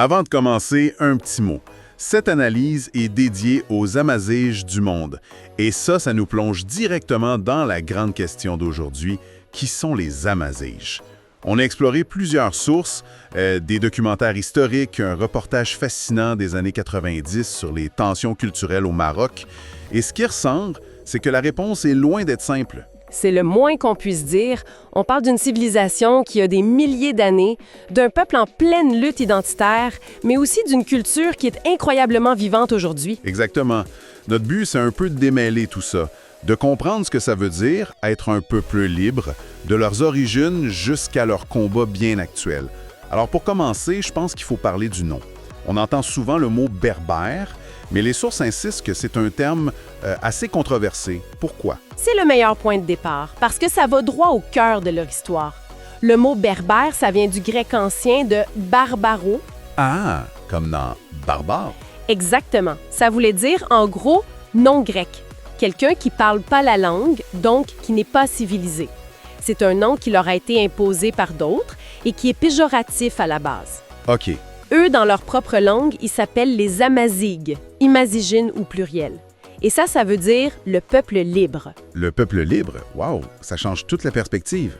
Avant de commencer, un petit mot. Cette analyse est dédiée aux Amaziges du monde. Et ça nous plonge directement dans la grande question d'aujourd'hui, qui sont les Amaziges? On a exploré plusieurs sources, des documentaires historiques, un reportage fascinant des années 90 sur les tensions culturelles au Maroc. Et ce qui ressort, c'est que la réponse est loin d'être simple. C'est le moins qu'on puisse dire. On parle d'une civilisation qui a des milliers d'années, d'un peuple en pleine lutte identitaire, mais aussi d'une culture qui est incroyablement vivante aujourd'hui. Exactement. Notre but, c'est un peu de démêler tout ça, de comprendre ce que ça veut dire être un peuple libre, de leurs origines jusqu'à leur combat bien actuel. Alors pour commencer, je pense qu'il faut parler du nom. On entend souvent le mot berbère, mais les sources insistent que c'est un terme assez controversé. Pourquoi? C'est le meilleur point de départ, parce que ça va droit au cœur de leur histoire. Le mot berbère, ça vient du grec ancien de barbaro. Ah, comme dans barbare. Exactement. Ça voulait dire, en gros, non grec. Quelqu'un qui parle pas la langue, donc qui n'est pas civilisé. C'est un nom qui leur a été imposé par d'autres et qui est péjoratif à la base. OK. Eux, dans leur propre langue, ils s'appellent les Amazighs, imazigines ou pluriel. Et ça veut dire le peuple libre. Le peuple libre? Wow, ça change toute la perspective.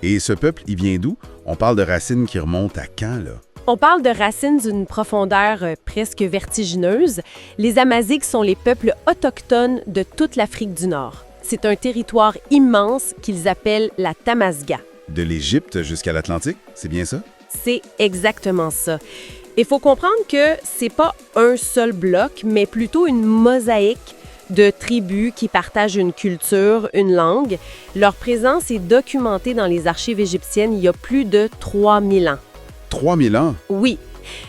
Et ce peuple, il vient d'où? On parle de racines qui remontent à quand, là? On parle de racines d'une profondeur presque vertigineuse. Les Amazighs sont les peuples autochtones de toute l'Afrique du Nord. C'est un territoire immense qu'ils appellent la Tamasga. De l'Égypte jusqu'à l'Atlantique, c'est bien ça? C'est exactement ça. Il faut comprendre que c'est pas un seul bloc, mais plutôt une mosaïque de tribus qui partagent une culture, une langue. Leur présence est documentée dans les archives égyptiennes il y a plus de 3000 ans. 3000 ans? Oui,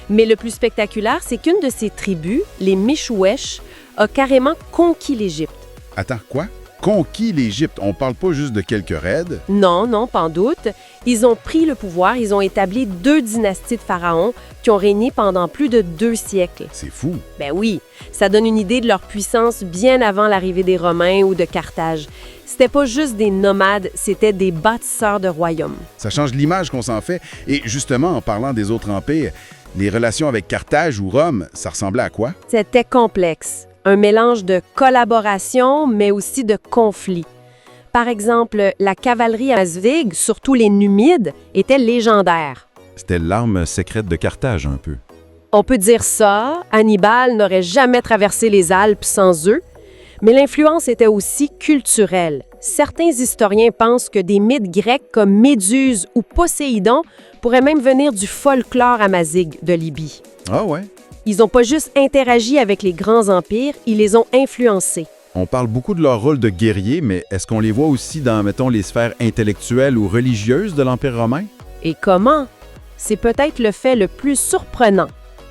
mais le plus spectaculaire, c'est qu'une de ces tribus, les Michouèches, a carrément conquis l'Égypte. Attends, quoi? Conquis l'Égypte? On parle pas juste de quelques raids? Non, pas en doute. Ils ont pris le pouvoir, ils ont établi 2 dynasties de pharaons qui ont régné pendant plus de 2 siècles. C'est fou. Ben oui, ça donne une idée de leur puissance bien avant l'arrivée des Romains ou de Carthage. C'était pas juste des nomades, c'était des bâtisseurs de royaumes. Ça change l'image qu'on s'en fait. Et justement, en parlant des autres empires, les relations avec Carthage ou Rome, ça ressemblait à quoi? C'était complexe. Un mélange de collaboration, mais aussi de conflit. Par exemple, la cavalerie amazighe, surtout les Numides, était légendaire. C'était l'arme secrète de Carthage, un peu. On peut dire ça, Hannibal n'aurait jamais traversé les Alpes sans eux, mais l'influence était aussi culturelle. Certains historiens pensent que des mythes grecs comme Méduse ou Poséidon pourraient même venir du folklore amazigh de Libye. Ah ouais? Ils n'ont pas juste interagi avec les grands empires, ils les ont influencés. On parle beaucoup de leur rôle de guerrier, mais est-ce qu'on les voit aussi dans, mettons, les sphères intellectuelles ou religieuses de l'Empire romain? Et comment? C'est peut-être le fait le plus surprenant.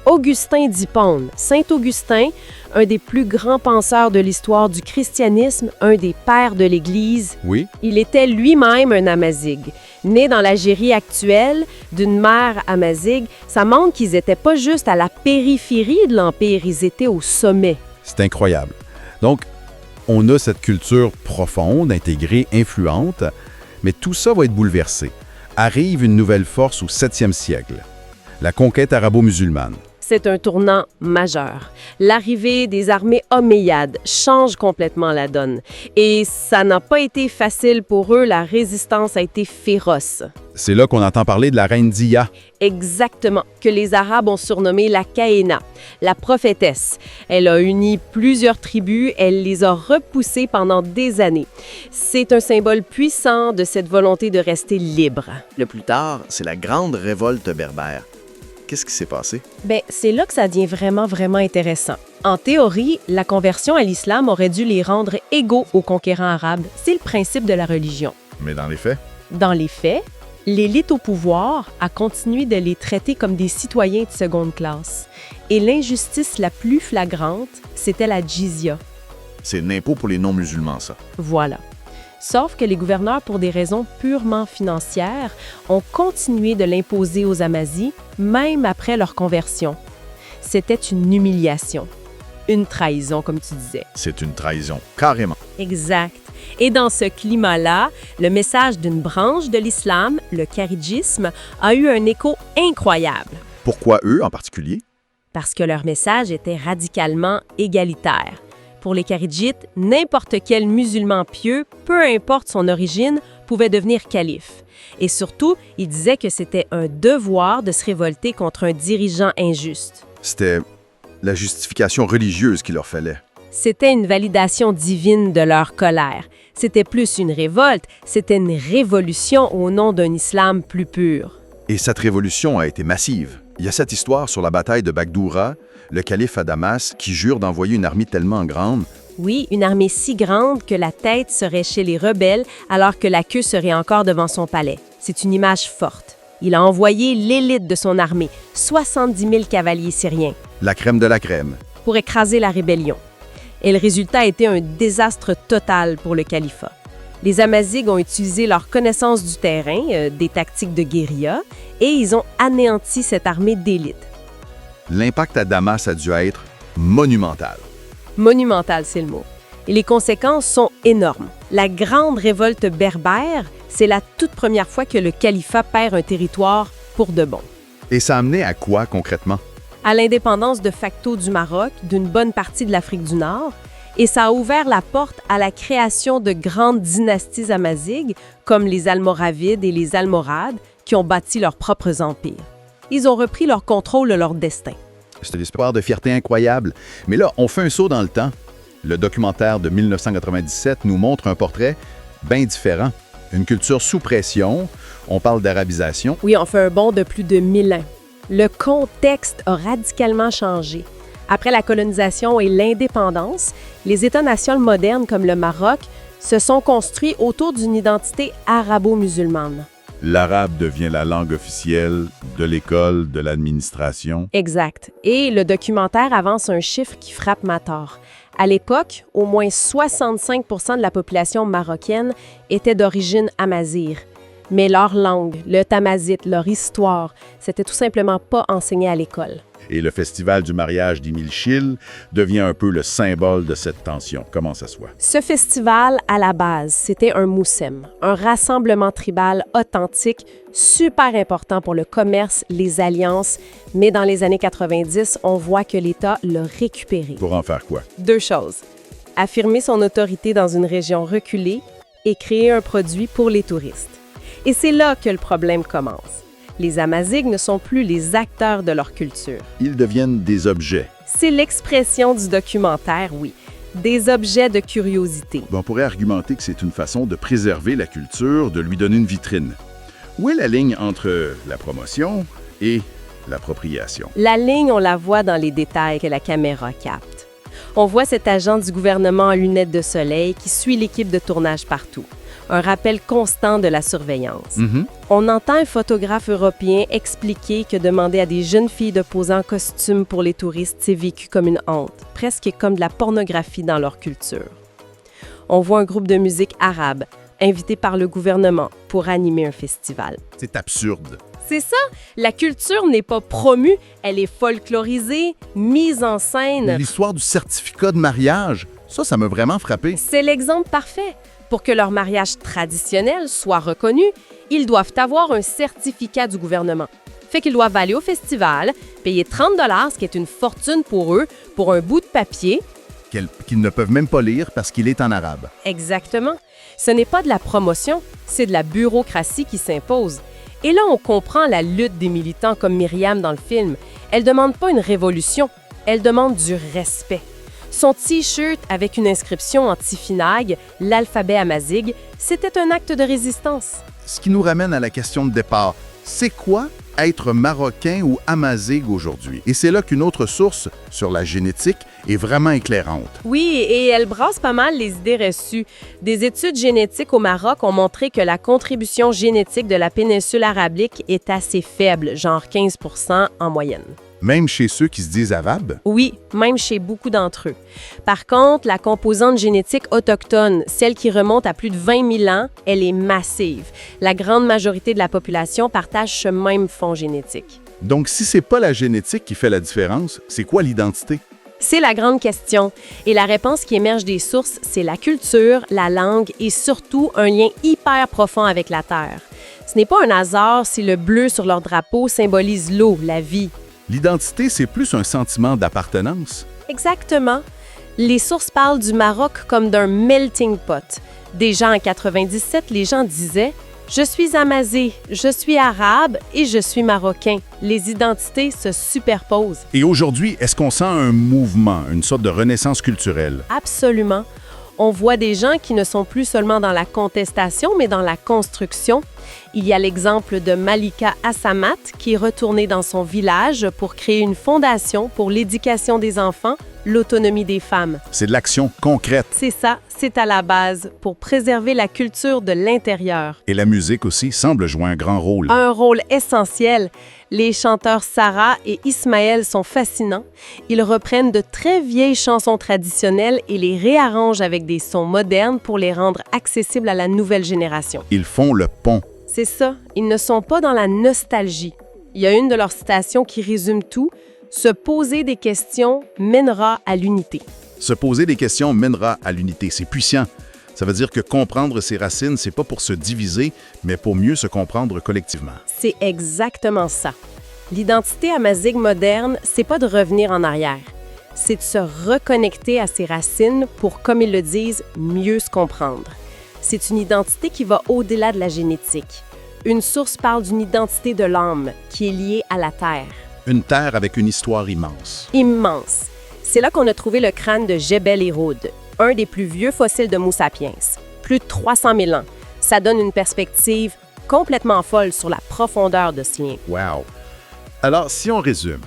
Augustin d'Hippone, Saint-Augustin, un des plus grands penseurs de l'histoire du christianisme, un des pères de l'Église, Oui. il était lui-même un Amazigh. Né dans l'Algérie actuelle, d'une mère amazigh, ça montre qu'ils n'étaient pas juste à la périphérie de l'Empire, ils étaient au sommet. C'est incroyable. Donc, on a cette culture profonde, intégrée, influente, mais tout ça va être bouleversé. Arrive une nouvelle force au 7e siècle, la conquête arabo-musulmane. C'est un tournant majeur. L'arrivée des armées omeyyades change complètement la donne. Et ça n'a pas été facile pour eux, la résistance a été féroce. C'est là qu'on entend parler de la reine Dia. Exactement, que les Arabes ont surnommée la Kahéna, la prophétesse. Elle a uni plusieurs tribus, elle les a repoussées pendant des années. C'est un symbole puissant de cette volonté de rester libre. Le plus tard, c'est la grande révolte berbère. Qu'est-ce qui s'est passé? Ben, c'est là que ça devient vraiment intéressant. En théorie, la conversion à l'islam aurait dû les rendre égaux aux conquérants arabes. C'est le principe de la religion. Mais dans les faits? Dans les faits, l'élite au pouvoir a continué de les traiter comme des citoyens de seconde classe. Et l'injustice la plus flagrante, c'était la jizya. C'est un impôt pour les non-musulmans, ça. Voilà. Sauf que les gouverneurs, pour des raisons purement financières, ont continué de l'imposer aux Amazis, même après leur conversion. C'était une humiliation. Une trahison, comme tu disais. C'est une trahison, carrément. Exact. Et dans ce climat-là, le message d'une branche de l'islam, le kharidjisme, a eu un écho incroyable. Pourquoi eux en particulier? Parce que leur message était radicalement égalitaire. Pour les Kharidjites, n'importe quel musulman pieux, peu importe son origine, pouvait devenir calife. Et surtout, ils disaient que c'était un devoir de se révolter contre un dirigeant injuste. C'était la justification religieuse qu'il leur fallait. C'était une validation divine de leur colère. C'était plus une révolte, c'était une révolution au nom d'un islam plus pur. Et cette révolution a été massive. Il y a cette histoire sur la bataille de Bagdoura, le calife à Damas qui jure d'envoyer une armée tellement grande. Oui, une armée si grande que la tête serait chez les rebelles alors que la queue serait encore devant son palais. C'est une image forte. Il a envoyé l'élite de son armée, 70 000 cavaliers syriens, La crème de la crème. pour écraser la rébellion. Et le résultat a été un désastre total pour le califat. Les Amazighs ont utilisé leur connaissance du terrain, des tactiques de guérilla, et ils ont anéanti cette armée d'élite. L'impact à Damas a dû être monumental. Monumental, c'est le mot. Et les conséquences sont énormes. La grande révolte berbère, c'est la toute première fois que le califat perd un territoire pour de bon. Et ça a amené à quoi concrètement? À l'indépendance de facto du Maroc, d'une bonne partie de l'Afrique du Nord, et ça a ouvert la porte à la création de grandes dynasties amazighes, comme les Almoravides et les Almohades, qui ont bâti leurs propres empires. Ils ont repris leur contrôle de leur destin. C'est une histoire de fierté incroyable. Mais là, on fait un saut dans le temps. Le documentaire de 1997 nous montre un portrait bien différent. Une culture sous pression, on parle d'arabisation. Oui, on fait un bond de plus de 1000 ans. Le contexte a radicalement changé. Après la colonisation et l'indépendance, les États-nations modernes comme le Maroc se sont construits autour d'une identité arabo-musulmane. L'arabe devient la langue officielle de l'école, de l'administration. Exact. Et le documentaire avance un chiffre qui frappe ma tort. À l'époque, au moins 65 % de la population marocaine était d'origine amazigh. Mais leur langue, le tamazigh, leur histoire, c'était tout simplement pas enseigné à l'école. Et le festival du mariage d'Émile Schill devient un peu le symbole de cette tension. Comment ça se voit? Ce festival, à la base, c'était un moussem, un rassemblement tribal authentique, super important pour le commerce, les alliances, mais dans les années 90, on voit que l'État l'a récupéré. Pour en faire quoi? Deux choses. Affirmer son autorité dans une région reculée et créer un produit pour les touristes. Et c'est là que le problème commence. Les Amazighs ne sont plus les acteurs de leur culture. Ils deviennent des objets. C'est l'expression du documentaire, oui. Des objets de curiosité. On pourrait argumenter que c'est une façon de préserver la culture, de lui donner une vitrine. Où est la ligne entre la promotion et l'appropriation? La ligne, on la voit dans les détails que la caméra capte. On voit cet agent du gouvernement en lunettes de soleil qui suit l'équipe de tournage partout. Un rappel constant de la surveillance. On entend un photographe européen expliquer que demander à des jeunes filles de poser en costume pour les touristes, c'est vécu comme une honte, presque comme de la pornographie dans leur culture. On voit un groupe de musique arabe, invité par le gouvernement pour animer un festival. C'est absurde. C'est ça, la culture n'est pas promue, elle est folklorisée, mise en scène. L'histoire du certificat de mariage, ça m'a vraiment frappé. C'est l'exemple parfait. Pour que leur mariage traditionnel soit reconnu, ils doivent avoir un certificat du gouvernement. Fait qu'ils doivent aller au festival, payer 30 $, ce qui est une fortune pour eux, pour un bout de papier. Qu'ils ne peuvent même pas lire parce qu'il est en arabe. Exactement. Ce n'est pas de la promotion, c'est de la bureaucratie qui s'impose. Et là, on comprend la lutte des militants comme Myriam dans le film. Elle ne demande pas une révolution, elle demande du respect. Son T-shirt avec une inscription en tifinagh, l'alphabet amazigh, c'était un acte de résistance. Ce qui nous ramène à la question de départ. C'est quoi être marocain ou amazigh aujourd'hui? Et c'est là qu'une autre source sur la génétique est vraiment éclairante. Oui, et elle brasse pas mal les idées reçues. Des études génétiques au Maroc ont montré que la contribution génétique de la péninsule arabique est assez faible, genre 15 % en moyenne. Même chez ceux qui se disent arabes? Oui, même chez beaucoup d'entre eux. Par contre, la composante génétique autochtone, celle qui remonte à plus de 20 000 ans, elle est massive. La grande majorité de la population partage ce même fond génétique. Donc, si c'est pas la génétique qui fait la différence, c'est quoi l'identité? C'est la grande question. Et la réponse qui émerge des sources, c'est la culture, la langue et surtout un lien hyper profond avec la Terre. Ce n'est pas un hasard si le bleu sur leur drapeau symbolise l'eau, la vie. L'identité, c'est plus un sentiment d'appartenance. Exactement. Les sources parlent du Maroc comme d'un melting pot. Déjà en 97, les gens disaient « Je suis amazigh, je suis arabe et je suis marocain ». Les identités se superposent. Et aujourd'hui, est-ce qu'on sent un mouvement, une sorte de renaissance culturelle? Absolument. On voit des gens qui ne sont plus seulement dans la contestation, mais dans la construction. Il y a l'exemple de Malika Assamat qui est retournée dans son village pour créer une fondation pour l'éducation des enfants, l'autonomie des femmes. C'est de l'action concrète. C'est ça, c'est à la base, pour préserver la culture de l'intérieur. Et la musique aussi semble jouer un grand rôle. Un rôle essentiel. Les chanteurs Sarah et Ismaël sont fascinants. Ils reprennent de très vieilles chansons traditionnelles et les réarrangent avec des sons modernes pour les rendre accessibles à la nouvelle génération. Ils font le pont. C'est ça, ils ne sont pas dans la nostalgie. Il y a une de leurs citations qui résume tout. « Se poser des questions mènera à l'unité ». Se poser des questions mènera à l'unité. C'est puissant. Ça veut dire que comprendre ses racines, c'est pas pour se diviser, mais pour mieux se comprendre collectivement. C'est exactement ça. L'identité amazigh moderne, c'est pas de revenir en arrière. C'est de se reconnecter à ses racines pour, comme ils le disent, mieux se comprendre. C'est une identité qui va au-delà de la génétique. Une source parle d'une identité de l'âme qui est liée à la terre. Une terre avec une histoire immense. Immense. C'est là qu'on a trouvé le crâne de Jebel Irhoud, un des plus vieux fossiles de Sapiens. Plus de 300 000 ans. Ça donne une perspective complètement folle sur la profondeur de ce lien. Wow! Alors, si on résume,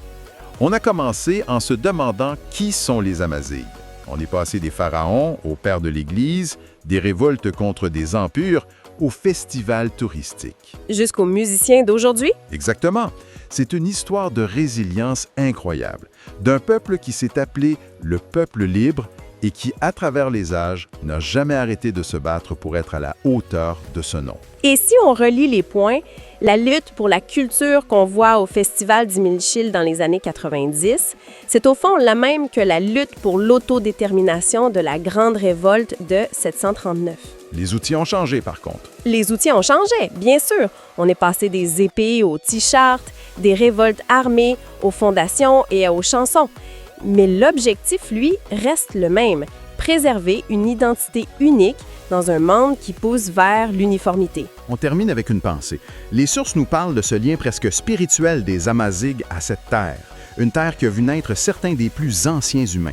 on a commencé en se demandant qui sont les Amazigh. On est passé des pharaons aux pères de l'Église, des révoltes contre des empires, aux festivals touristiques. Jusqu'aux musiciens d'aujourd'hui? Exactement. C'est une histoire de résilience incroyable, d'un peuple qui s'est appelé le peuple libre et qui, à travers les âges, n'a jamais arrêté de se battre pour être à la hauteur de ce nom. Et si on relie les points, la lutte pour la culture qu'on voit au Festival d'Imilchil dans les années 90, c'est au fond la même que la lutte pour l'autodétermination de la Grande Révolte de 739. Les outils ont changé, par contre. Les outils ont changé, bien sûr. On est passé des épées aux t-shirts, des révoltes armées aux fondations et aux chansons. Mais l'objectif, lui, reste le même, préserver une identité unique dans un monde qui pousse vers l'uniformité. On termine avec une pensée. Les sources nous parlent de ce lien presque spirituel des Amazighs à cette terre, une terre qui a vu naître certains des plus anciens humains.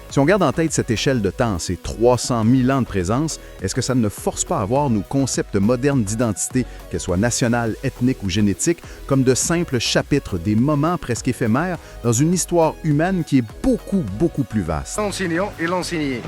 Si on garde en tête cette échelle de temps, ces 300 000 ans de présence, est-ce que ça ne force pas à voir nos concepts modernes d'identité, qu'elles soient nationales, ethniques ou génétiques, comme de simples chapitres, des moments presque éphémères dans une histoire humaine qui est beaucoup, beaucoup plus vaste? L'enseignant et l'enseigné.